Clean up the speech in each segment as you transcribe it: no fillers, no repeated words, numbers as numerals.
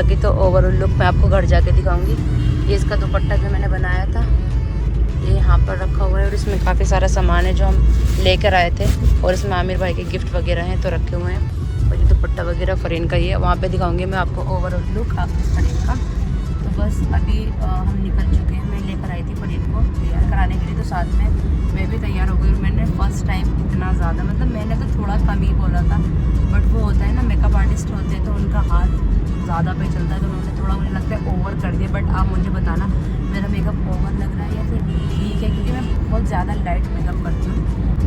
बाकी तो overall look मैं आपको घर जाके दिखाऊंगी। ये इसका दुपट्टा जो मैंने बनाया था ये यहाँ पर रखा हुआ है और इसमें काफ़ी सारा सामान है जो हम लेकर आए थे और इसमें आमिर भाई के गिफ्ट वगैरह हैं तो रखे हुए हैं। और ये दुपट्टा वगैरह फरीन का ही है, वहाँ पे दिखाऊंगी मैं आपको ओवरऑल लुक आपके फरीन का। तो बस अभी हम निकल चुके हैं। मैं लेकर आई थी फरीन को तैयार कराने के लिए, तो साथ में मैं भी तैयार हो गई। और मैंने फ़र्स्ट टाइम इतना ज़्यादा मतलब मैंने तो थोड़ा कम ही बोला था, बट वो होता है ना मेकअप आर्टिस्ट होते हैं तो उनका हाथ ज़्यादा पे चलता है, तो उन्होंने थोड़ा मुझे लगता है ओवर कर दिया। बट आप मुझे बताना मेरा मेकअप ओवर लग रहा है या फिर ठीक है, क्योंकि मैं बहुत ज़्यादा लाइट मेकअप करती हूँ।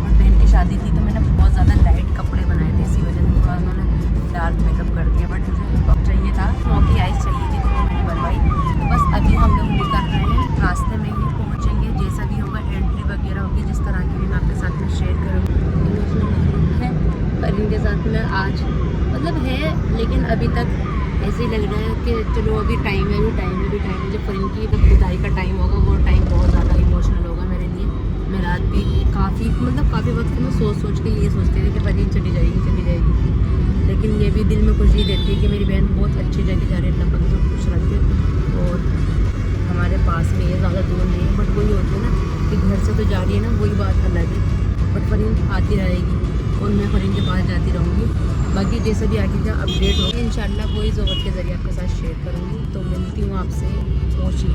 और बहन की शादी थी तो मैंने बहुत ज़्यादा लाइट कपड़े बनाए थे, इसी वजह से थोड़ा उन्होंने डार्क मेकअप कर दिया। बट मुझे चाहिए था स्मोकी आइज चाहिए थी तो वो मैंने बनवाई। तो बस अभी हम लोग निकल रहे हैं, रास्ते में ही पहुँचेंगे। जैसा भी होगा एंट्री वगैरह होगी जिस तरह की भी मैं आपके साथ में शेयर करूँगी। है पर इनके साथ में आज मतलब है, लेकिन अभी तक ऐसे ही लग रहा है कि चलो अभी टाइम है, जब फरीन की विदाई का टाइम होगा वो टाइम बहुत ज़्यादा इमोशनल होगा मेरे लिए। मैं रात भी काफ़ी वक्त मैं सोच के ये सोचती थी कि फरीन चली जाएगी, लेकिन ये भी दिल में खुशी देती है कि मेरी बहन बहुत अच्छी जगह जा रही है, अल्लाह पाक उसको खुश रखे। और हमारे पास में ये ज़्यादा दूर नहीं है, बट वही होती है ना कि घर से तो जा रही है ना, वही बात अलग है। बट फरीन आती रहेगी और मैं फरीन के पास जाती रहूँगी। बाकी जैसे भी आगे का अपडेट होगा इंशाल्लाह वही ज़ोबत के ज़रिए आपके साथ शेयर करूँगी। तो मिलती हूँ आपसे पहुँची।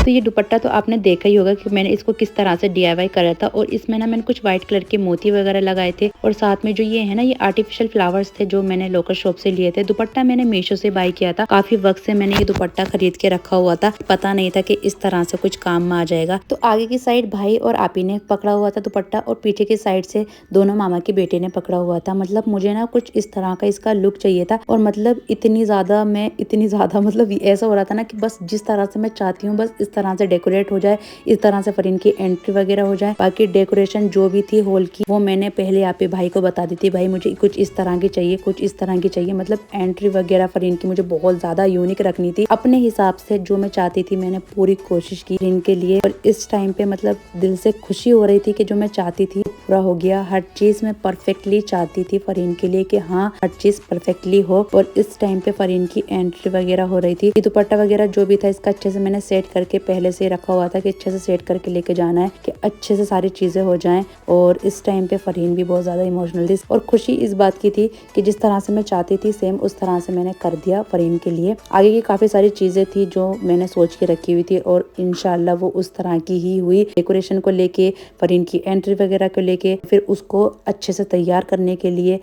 तो ये दुपट्टा तो आपने देखा ही होगा कि मैंने इसको किस तरह से DIY करा था। और इसमें ना मैंने कुछ व्हाइट कलर के मोती वगैरह लगाए थे और साथ में जो ये है ना ये आर्टिफिशियल फ्लावर्स थे जो मैंने लोकल शॉप से लिए थे। दुपट्टा मैंने मीशो से बाय किया था, काफी वक्त से मैंने ये दुपट्टा खरीद के रखा हुआ था, पता नहीं था कि इस तरह से कुछ काम में आ जाएगा। तो आगे की साइड भाई और आपी ने पकड़ा हुआ था दुपट्टा और पीछे की साइड से दोनों मामा की बेटे ने पकड़ा हुआ था। मतलब मुझे ना कुछ इस तरह का इसका लुक चाहिए था और मतलब इतनी ज्यादा मतलब ऐसा हो रहा था ना कि बस जिस तरह से मैं चाहती हूँ बस इस तरह से डेकोरेट हो जाए, इस तरह से फरीन की एंट्री वगैरह हो जाए। बाकी डेकोरेशन जो भी थी हॉल की वो मैंने पहले आप भाई को बता दी थी, भाई मुझे कुछ इस तरह की चाहिए, कुछ इस तरह की चाहिए। मतलब एंट्री वगैरह फरीन की मुझे बहुत ज्यादा यूनिक रखनी थी, अपने हिसाब से जो मैं चाहती थी मैंने पूरी कोशिश की इनके लिए। और इस टाइम पे मतलब दिल से खुशी हो रही थी कि जो मैं चाहती थी पूरा हो गया। हर चीज मैं परफेक्टली चाहती थी फरीन के लिए कि हाँ हर चीज परफेक्टली हो। और इस टाइम पे फरीन की एंट्री वगैरह हो रही थी। ये दुपट्टा वगैरह जो भी था इसका अच्छे से मैंने सेट करके पहले से रखा हुआ था कि अच्छे से सेट करके लेके जाना है कि अच्छे से सारी चीजें हो जाएं। और इस टाइम पे फरीन भी बहुत ज्यादा इमोशनल थी और खुशी इस बात की थी कि जिस तरह से मैं चाहती थी सेम उस तरह से मैंने कर दिया फरीन के लिए। आगे की काफी सारी चीजें थी जो मैंने सोच के रखी हुई थी और इंशाल्लाह वो उस तरह की ही हुई। डेकोरेशन को लेके, फरीन की एंट्री वगैरह को लेके, फिर उसको अच्छे से तैयार करने के लिए।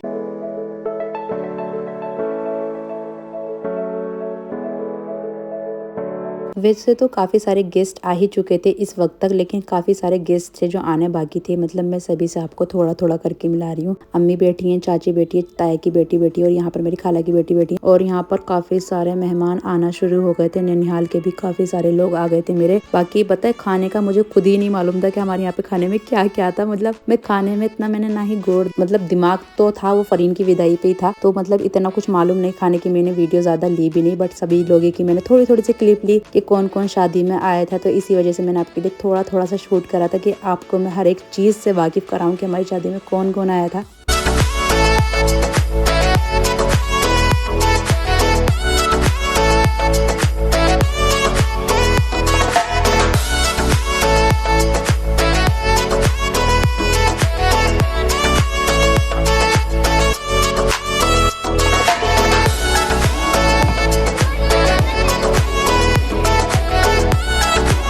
वैसे तो काफ़ी सारे गेस्ट आ ही चुके थे इस वक्त तक, लेकिन काफ़ी सारे गेस्ट थे जो आने बाकी थे। मतलब मैं सभी से आपको थोड़ा थोड़ा करके मिला रही हूँ। अम्मी बैठी हैं, चाची बैठी है, ताई की बेटी बैठी है और यहाँ पर मेरी खाला की बेटी बैठी है। और यहाँ पर काफ़ी सारे मेहमान आना शुरू हो गए थे। ननिहाल के भी काफ़ी सारे लोग आ गए थे मेरे। बाकी पता है खाने का मुझे खुद ही नहीं मालूम था कि हमारे यहाँ पे खाने में क्या क्या था। मतलब मैं खाने में इतना मैंने ना ही गौर, मतलब दिमाग तो था वो फरीन की विदाई पे ही था, तो मतलब इतना कुछ मालूम नहीं खाने की। मैंने वीडियो ज्यादा ली भी नहीं, बट सभी लोगों की मैंने थोड़ी थोड़ी सी क्लिप ली कि कौन कौन शादी में आया था। तो इसी वजह से मैंने आपके लिए थोड़ा थोड़ा सा शूट करा था कि आपको मैं हर एक चीज से वाकिफ कराऊं कि हमारी शादी में कौन कौन आया था।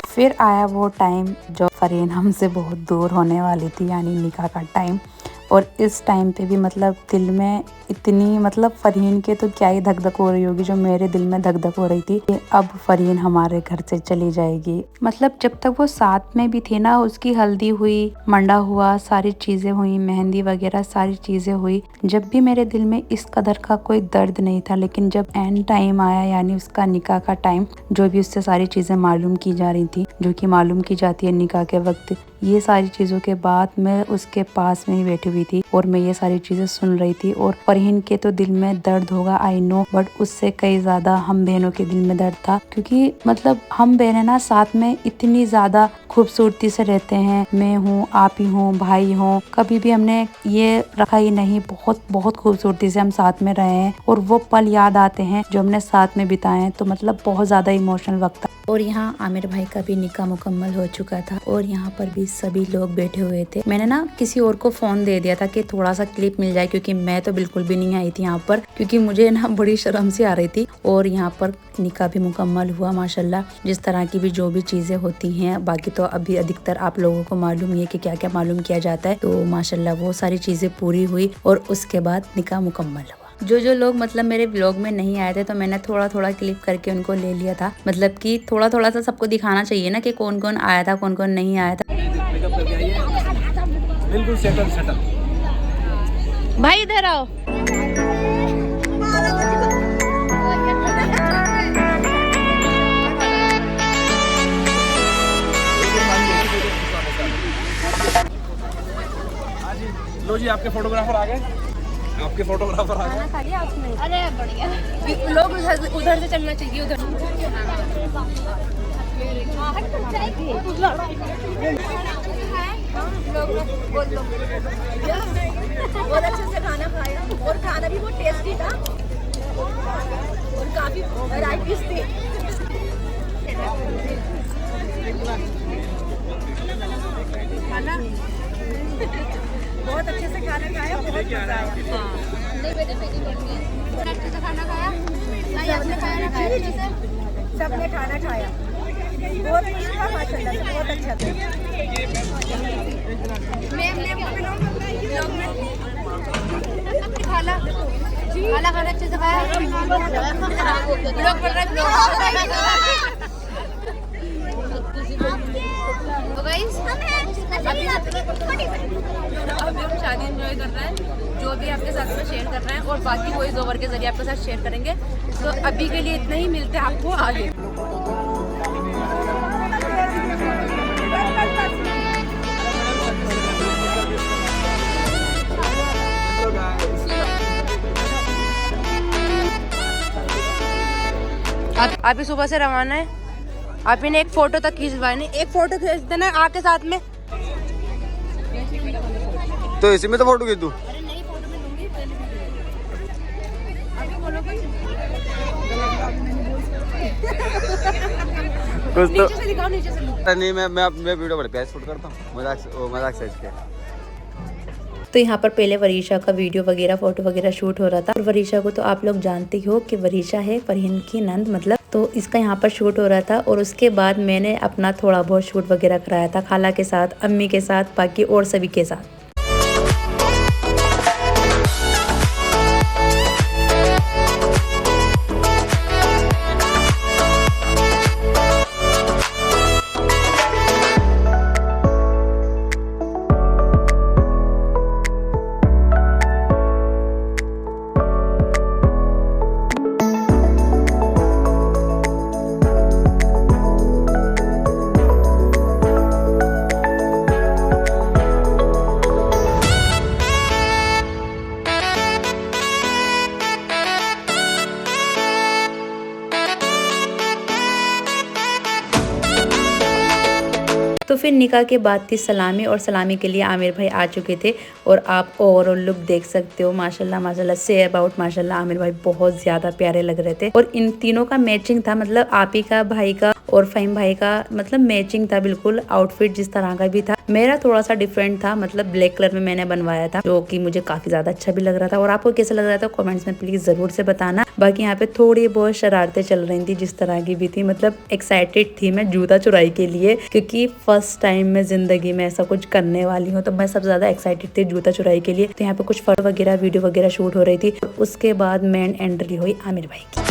फिर आया वो टाइम जो फरीन हमसे बहुत दूर होने वाली थी, यानी निकाह का टाइम। और इस टाइम पे भी मतलब दिल में इतनी, मतलब फरीन के तो क्या ही धक धक हो रही होगी जो मेरे दिल में धक धक हो रही थी कि अब फरीन हमारे घर से चली जाएगी। मतलब जब तक वो साथ में भी थी ना, उसकी हल्दी हुई, मंडा हुआ, सारी चीजें हुई, मेहंदी वगैरह सारी चीजें हुई, जब भी मेरे दिल में इस कदर का कोई दर्द नहीं था। लेकिन जब एंड टाइम आया, यानी उसका निकाह का टाइम, जो भी उससे सारी चीजें मालूम की जा रही थी, जो कि मालूम की जाती है निकाह के वक्त, ये सारी चीज़ों के बाद मैं उसके पास में ही बैठी हुई हुई थी और मैं ये सारी चीजें सुन रही थी। और फरहीन के तो दिल में दर्द होगा आई नो, बट उससे कई ज्यादा हम बहनों के दिल में दर्द था, क्योंकि मतलब हम बहनें ना साथ में इतनी ज्यादा खूबसूरती से रहते हैं। मैं हूँ, आप ही हूँ, भाई हो, कभी भी हमने ये रखा ही नहीं। बहुत बहुत खूबसूरती से हम साथ में रहे हैं और वो पल याद आते हैं जो हमने साथ में बिताए हैं। तो मतलब बहुत ज्यादा इमोशनल वक्त था। और यहाँ आमिर भाई का भी निकाह मुकम्मल हो चुका था और यहाँ पर भी सभी लोग बैठे हुए थे। मैंने ना किसी और को फोन दे दिया था कि थोड़ा सा क्लिप मिल जाए, क्योंकि मैं तो बिल्कुल भी नहीं आई थी यहाँ पर, क्योंकि मुझे ना बड़ी शर्म सी आ रही थी। और यहाँ पर निकाह भी मुकम्मल हुआ माशाल्लाह। जिस तरह की भी जो भी चीजें होती हैं, बाकी तो अभी अधिकतर आप लोगों को मालूम ही है कि क्या क्या मालूम किया जाता है। तो माशाल्लाह वो सारी चीजें पूरी हुई और उसके बाद निकाह मुकम्मल हुआ। जो लोग मतलब मेरे व्लॉग में नहीं आए थे, तो मैंने थोड़ा थोड़ा क्लिप करके उनको ले लिया था। मतलब कि थोड़ा थोड़ा सा सबको दिखाना चाहिए ना कि कौन कौन आया था, कौन कौन नहीं आया था। बिल्कुल सेटल। भाई इधर आओ। लो जी, आपके फोटोग्राफर आ गए। खाना खा लिया आपने? अरे बढ़िया। लोग उधर से चलना चाहिए, उधर। बहुत अच्छे से खाना खाया और खाना भी बहुत टेस्टी था और काफी वैराइटीज थी। खाना बहुत अच्छे से खाना खाया, बहुत मजा आया। अच्छे से खाना खाया, आपने खाया ना खाया अच्छे से? सबने खाना खाया, बहुत कुछ था माशाल्लाह से, बहुत अच्छा था। खाना खाना अच्छे से खाया। ब्लॉग बन रहा है, ब्लॉग। तो गाइस अभी हम शादी एंजॉय कर रहे हैं, जो भी आपके साथ में शेयर कर रहे हैं, और बाकी वॉइस ओवर के जरिए आपके साथ शेयर करेंगे। तो अभी के लिए इतना ही, मिलते हैं आपको आगे। आप ही सुबह से रवाना है। आप इन्हें एक फोटो तक खींचवाए नहीं, एक फोटो खींच देना आके साथ में। तो इसी में तो फोटो खींच दूं। कुछ तो नीचे से दिखाओ, नीचे से। नहीं, मैं वीडियो बड़े प्यार शूट करता हूँ, मजाक से इसके। तो यहाँ पर पहले वरीशा का वीडियो वगैरह फोटो वगैरह शूट हो रहा था। और वरीशा को तो आप लोग जानते हो कि वरीशा है फरहीन की नंद, मतलब तो इसका यहाँ पर शूट हो रहा था। और उसके बाद मैंने अपना थोड़ा बहुत शूट वगैरह कराया था खाला के साथ, अम्मी के साथ, बाकी और सभी के साथ। तो फिर निकाह के बाद थी सलामी, और सलामी के लिए आमिर भाई आ चुके थे। और आप ओवरऑल लुक देख सकते हो, माशाल्लाह माशाल्लाह से अबाउट माशाल्लाह आमिर भाई बहुत ज्यादा प्यारे लग रहे थे। और इन तीनों का मैचिंग था, मतलब आप ही का, भाई का और फहीम भाई का मतलब मैचिंग था बिल्कुल। आउटफिट जिस तरह का भी था, मेरा थोड़ा सा डिफरेंट था, मतलब ब्लैक कलर में मैंने बनवाया था, जो कि मुझे काफी ज्यादा अच्छा भी लग रहा था। और आपको कैसा लग रहा था कमेंट्स में प्लीज जरूर से बताना। बाकी यहाँ पे थोड़ी बहुत शरारतें चल रही थी, जिस तरह की भी थी, मतलब एक्साइटेड थी मैं जूता चुराई के लिए, क्योंकि फर्स्ट टाइम मैं जिंदगी में ऐसा कुछ करने वाली हूँ। तो मैं सबसे ज्यादा एक्साइटेड थी जूता चुराई के लिए। तो यहाँ पे कुछ फोटो वगैरह वीडियो वगैरह शूट हो रही थी। उसके बाद मेन एंट्री हुई आमिर भाई की।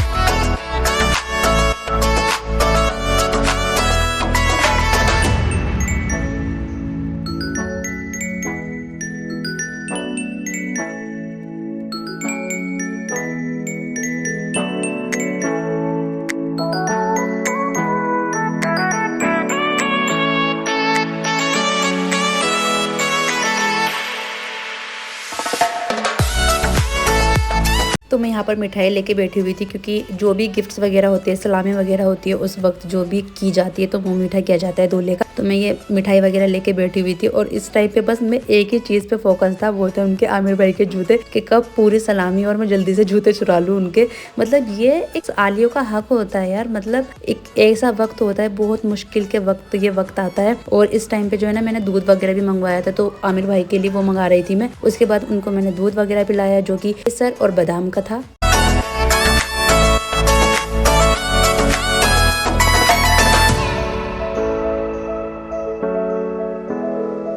तो मैं यहाँ पर मिठाई लेके बैठी हुई थी, क्योंकि जो भी गिफ्ट्स वगैरह होते हैं, सलामी वगैरह होती है, उस वक्त जो भी की जाती है तो मुँह मीठा किया जाता है दूल्हे का। तो मैं ये मिठाई वगैरह लेके बैठी हुई थी और इस टाइम पे बस मैं एक ही चीज़ पे फोकस था, वो थे उनके आमिर भाई के जूते, कि कब पूरी सलामी और मैं जल्दी से जूते चुरा लूँ उनके। मतलब ये एक आलियों का हक होता है यार, मतलब एक ऐसा वक्त होता है, बहुत मुश्किल के वक्त ये वक्त आता है। और इस टाइम पे जो है ना, मैंने दूध वगैरह भी मंगवाया था, तो आमिर भाई के लिए वो मंगा रही थी मैं। उसके बाद उनको मैंने दूध वगैरह पिलाया, जो कि केसर और बादाम का था।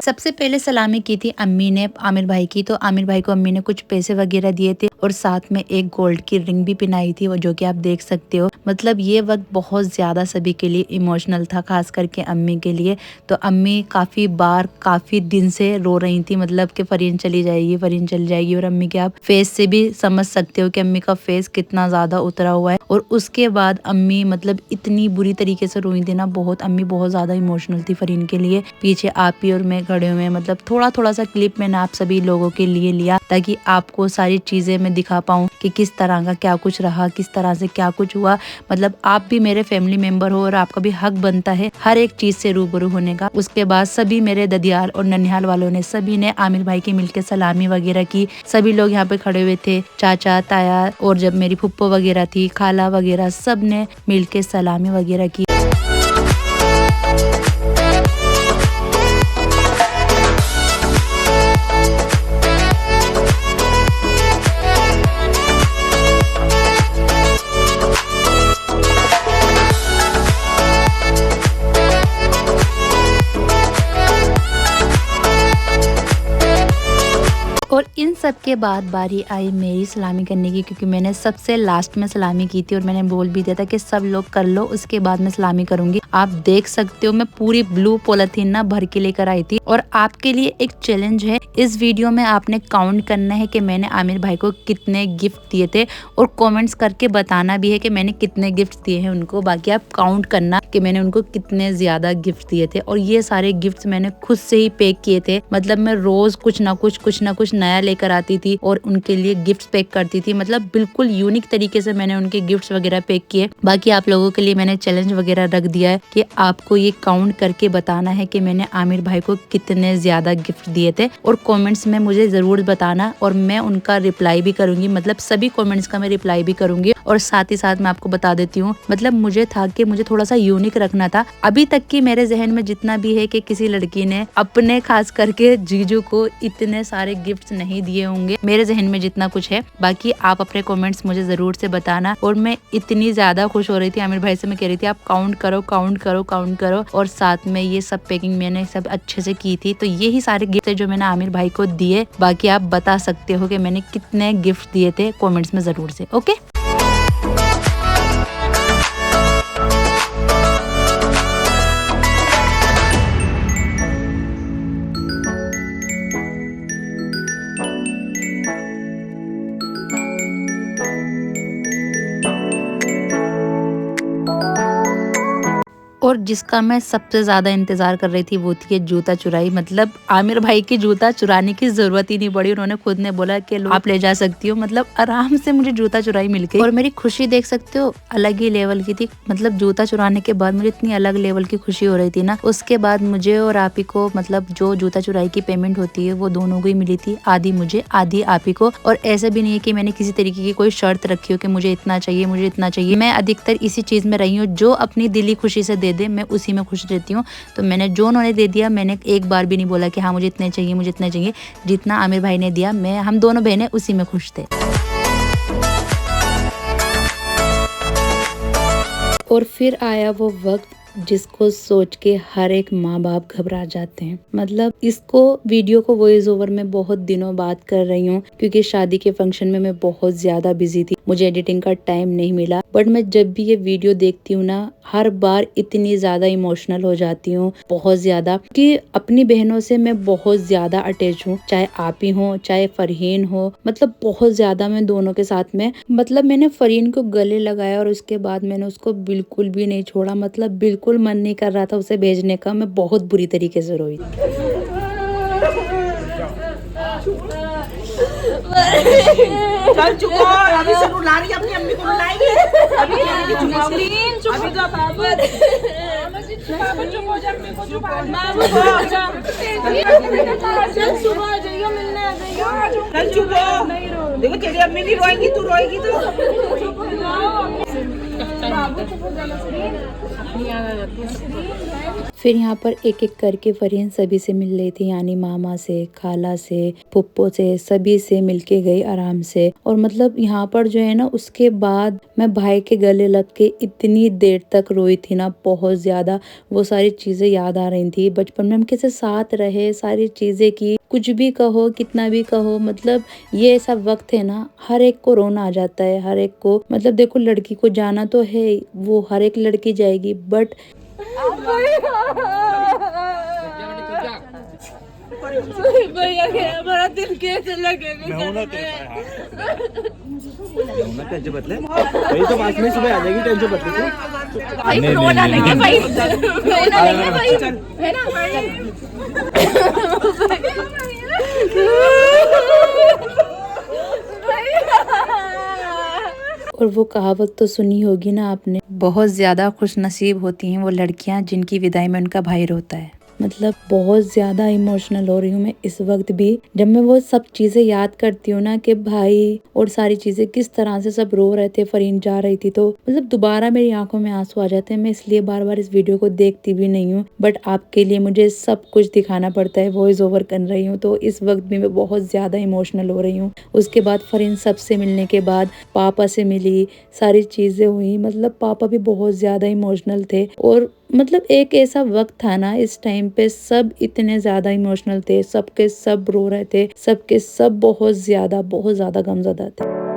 सबसे पहले सलामी की थी अम्मी ने आमिर भाई की, तो आमिर भाई को अम्मी ने कुछ पैसे वगैरह दिए थे और साथ में एक गोल्ड की रिंग भी पहनाई थी, वो जो कि आप देख सकते हो। मतलब ये वक्त बहुत ज़्यादा सभी के लिए इमोशनल था, खास करके अम्मी के लिए। तो अम्मी काफ़ी दिन से रो रही थी, मतलब कि फरीन चली जाएगी, फरीन चली जाएगी। और अम्मी के आप फेस से भी समझ सकते हो कि अम्मी का फेस कितना ज़्यादा उतरा हुआ है। और उसके बाद अम्मी मतलब इतनी बुरी तरीके से रोई थी ना, अम्मी बहुत ज़्यादा इमोशनल थी फरीन के लिए। पीछे आप ही और मैं खड़े हुए, मतलब थोड़ा सा क्लिप मैंने आप सभी लोगों के लिए लिया, ताकि आपको सारी चीज़ें मैं दिखा पाऊँ कि किस तरह का क्या कुछ रहा, किस तरह से क्या कुछ हुआ। मतलब आप भी मेरे फैमिली मेंबर हो और आपका भी हक बनता है हर एक चीज़ से रूबरू होने का। उसके बाद सभी मेरे ददियाल और ननिहाल वालों ने सभी ने आमिर भाई की मिलकर सलामी वगैरह की। सभी लोग यहाँ पे खड़े हुए थे, चाचा ताया, और जब मेरी फुप्पो वगैरह थी, खाला वगैरह, सब ने मिलके सलामी वगैरह की। और इन सब के बाद बारी आई मेरी सलामी करने की, क्योंकि मैंने सबसे लास्ट में सलामी की थी और मैंने बोल भी दिया था कि सब लोग कर लो, उसके बाद मैं सलामी करूंगी। आप देख सकते हो मैं पूरी ब्लू पॉलिथीन ना भर के लेकर आई थी। और आपके लिए एक चैलेंज है, इस वीडियो में आपने काउंट करना है कि मैंने आमिर भाई को कितने गिफ्ट दिए थे, और कॉमेंट्स करके बताना भी है कि मैंने कितने गिफ्ट दिए हैं उनको। बाकी आप काउंट करना कि मैंने उनको कितने ज्यादा गिफ्ट दिए थे। और ये सारे गिफ्ट मैंने खुद से ही पैक किए थे, मतलब मैं रोज कुछ ना कुछ नया लेकर आती थी और उनके लिए गिफ्ट्स पैक करती थी। मतलब बिल्कुल यूनिक तरीके से मैंने उनके गिफ्ट्स वगैरह पैक किए। बाकी आप लोगों के लिए मैंने चैलेंज वगैरह रख दिया है कि आपको ये काउंट करके बताना है कि मैंने आमिर भाई को कितने ज्यादा गिफ्ट दिए थे, और कमेंट्स में मुझे जरूर बताना, और मैं उनका रिप्लाई भी करूंगी। मतलब सभी कमेंट्स का मैं रिप्लाई भी करूंगी। और साथ ही साथ मैं आपको बता देती हूँ, मतलब मुझे था कि मुझे थोड़ा सा यूनिक रखना था। अभी तक की मेरे जहन में जितना भी है कि किसी लड़की ने अपने खास करके जीजू को इतने सारे गिफ्ट नहीं दिए होंगे, मेरे जहन में जितना कुछ है। बाकी आप अपने कमेंट्स मुझे जरूर से बताना। और मैं इतनी ज्यादा खुश हो रही थी आमिर भाई से, मैं कह रही थी आप काउंट करो। और साथ में ये सब पैकिंग मैंने सब अच्छे से की थी। तो यही सारे गिफ्ट है जो मैंने आमिर भाई को दिए। बाकी आप बता सकते हो कि मैंने कितने गिफ्ट दिए थे कमेंट्स में जरूर से। ओके, और जिसका मैं सबसे ज्यादा इंतजार कर रही थी वो थी जूता चुराई। मतलब आमिर भाई की जूता चुराने की जरूरत ही नहीं पड़ी, उन्होंने खुद ने बोला कि आप ले जा सकती हो। मतलब आराम से मुझे जूता चुराई मिल गई, और मेरी खुशी देख सकते हो अलग ही लेवल की थी। मतलब जूता चुराने के बाद मुझे इतनी अलग लेवल की खुशी हो रही थी ना। उसके बाद मुझे और आप ही को, मतलब जो जूता चुराई की पेमेंट होती है वो दोनों को ही मिली थी, आधी मुझे आधी आप ही को। और ऐसा भी नहीं है कि मैंने किसी तरीके की कोई शर्त रखी हो कि मुझे इतना चाहिए। मैं अधिकतर इसी चीज में रही हूँ, जो अपनी दिली खुशी से दे दे मैं उसी में खुश रहती हूँ। तो मैंने जो उन्होंने दे दिया, मैंने एक बार भी नहीं बोला कि हाँ मुझे इतने चाहिए। जितना आमिर भाई ने दिया, हम दोनों बहनें उसी में खुश थे। और फिर आया वो वक्त जिसको सोच के हर एक माँ बाप घबरा जाते हैं। मतलब इसको वीडियो को वॉइस ओवर में बहुत दिनों बाद कर रही हूँ, क्योंकि शादी के फंक्शन में मैं बहुत ज्यादा बिजी थी, मुझे एडिटिंग का टाइम नहीं मिला। बट मैं जब भी ये वीडियो देखती हूँ ना, हर बार इतनी ज्यादा इमोशनल हो जाती हूँ, बहुत ज्यादा, कि अपनी बहनों से मैं बहुत ज्यादा अटैच हूँ, चाहे आप ही हो चाहे फरहीन हो। मतलब बहुत ज्यादा मैं दोनों के साथ में, मतलब मैंने फरहीन को गले लगाया और उसके बाद मैंने उसको बिल्कुल भी नहीं छोड़ा। मतलब बिल्कुल मन नहीं कर रहा था उसे भेजने का। मैं बहुत बुरी तरीके से रोई। चल चुप हो, अभी से रुला रही है अपनी अम्मी को रुलाएगी। अभी कहने की चुप हो। अभी तो बाबू चुप हो जा, अम्मी को चुप हो जा। चल सुबह आ जाइयो, मिलने आ जाइयो। चल चुप हो, देखो तेरी अम्मी नहीं रोएगी, तू रोएगी तो बाबू चुप हो जाना। अपनी याद आ जाती है। फिर यहाँ पर एक एक करके फरहीन सभी से मिल रही थी, यानी मामा से, खाला से, पुप्पो से, सभी से मिलके गई आराम से। और मतलब यहाँ पर जो है ना, उसके बाद मैं भाई के गले लग के इतनी देर तक रोई थी ना, बहुत ज़्यादा। वो सारी चीज़ें याद आ रही थी, बचपन में हम कैसे साथ रहे, सारी चीज़ें की। कुछ भी कहो, कितना भी कहो, मतलब ये ऐसा वक्त है ना, हर एक को रोना आ जाता है, हर एक को। मतलब देखो, लड़की को जाना तो है, वो हर एक लड़की जाएगी, बट भैया हमारा दिल कैसे लगेगा। टेंशन बदले वही तो बात में सुबह आ जाएगी। टेंशन बदले तू भाई रोना नहीं है भाई, रोना नहीं है भाई, है ना भाई। और वो कहावत तो सुनी होगी ना आपने, बहुत ज्यादा खुश नसीब होती हैं वो लड़कियां जिनकी विदाई में उनका भाई रोता है। मतलब बहुत ज्यादा इमोशनल हो रही हूँ मैं इस वक्त भी, जब मैं वो सब चीजें याद करती हूँ ना, कि भाई और सारी चीजें किस तरह से सब रो रहे थे, फरहीन जा रही थी, तो मतलब दोबारा मेरी आंखों में आंसू आ जाते हैं। मैं इसलिए बार बार इस वीडियो को देखती भी नहीं हूँ, बट आपके लिए मुझे सब कुछ दिखाना पड़ता है, वॉइस ओवर कर रही हूँ, तो इस वक्त भी मैं बहुत ज्यादा इमोशनल हो रही हूँ। उसके बाद फरहीन सबसे मिलने के बाद पापा से मिली, सारी चीजें हुई, मतलब पापा भी बहुत ज्यादा इमोशनल थे। और मतलब एक ऐसा वक्त था ना, इस टाइम पे सब इतने ज्यादा इमोशनल थे, सबके सब रो रहे थे, सबके सब बहुत ज्यादा गमज़दा थे।